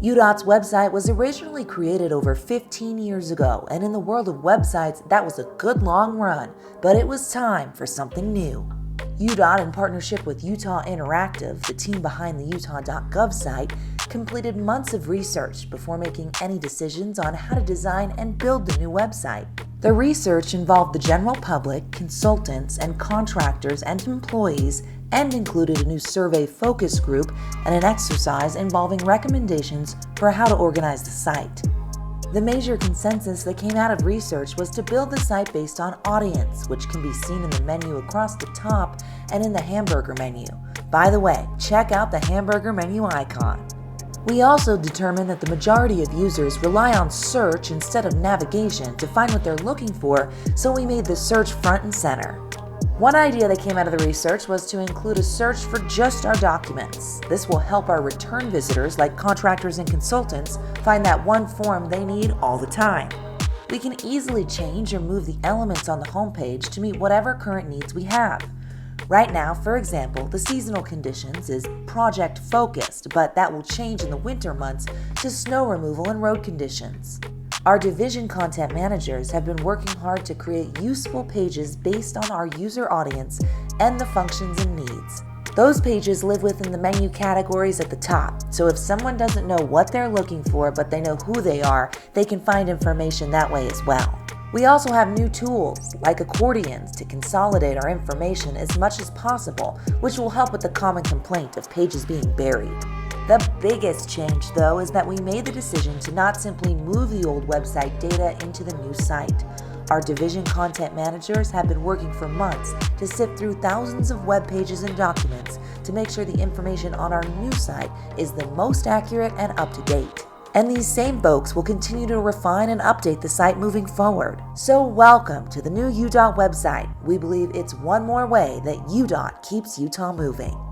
UDOT's website was originally created over 15 years ago, and in the world of websites, that was a good long run, but it was time for something new. UDOT, in partnership with Utah Interactive, the team behind the Utah.gov site, completed months of research before making any decisions on how to design and build the new website. The research involved the general public, consultants, and contractors and employees, and included a new survey focus group and an exercise involving recommendations for how to organize the site. The major consensus that came out of research was to build the site based on audience, which can be seen in the menu across the top and in the hamburger menu. By the way, check out the hamburger menu icon. We also determined that the majority of users rely on search instead of navigation to find what they're looking for, so we made the search front and center. One idea that came out of the research was to include a search for just our documents. This will help our return visitors, like contractors and consultants, find that one form they need all the time. We can easily change or move the elements on the homepage to meet whatever current needs we have. Right now, for example, the seasonal conditions is project focused, but that will change in the winter months to snow removal and road conditions. Our division content managers have been working hard to create useful pages based on our user audience and the functions and needs. Those pages live within the menu categories at the top, so if someone doesn't know what they're looking for but they know who they are, they can find information that way as well. We also have new tools, like accordions, to consolidate our information as much as possible, which will help with the common complaint of pages being buried. The biggest change, though, is that we made the decision to not simply move the old website data into the new site. Our division content managers have been working for months to sift through thousands of web pages and documents to make sure the information on our new site is the most accurate and up to date. And these same folks will continue to refine and update the site moving forward. So welcome to the new UDOT website. We believe it's one more way that UDOT keeps Utah moving.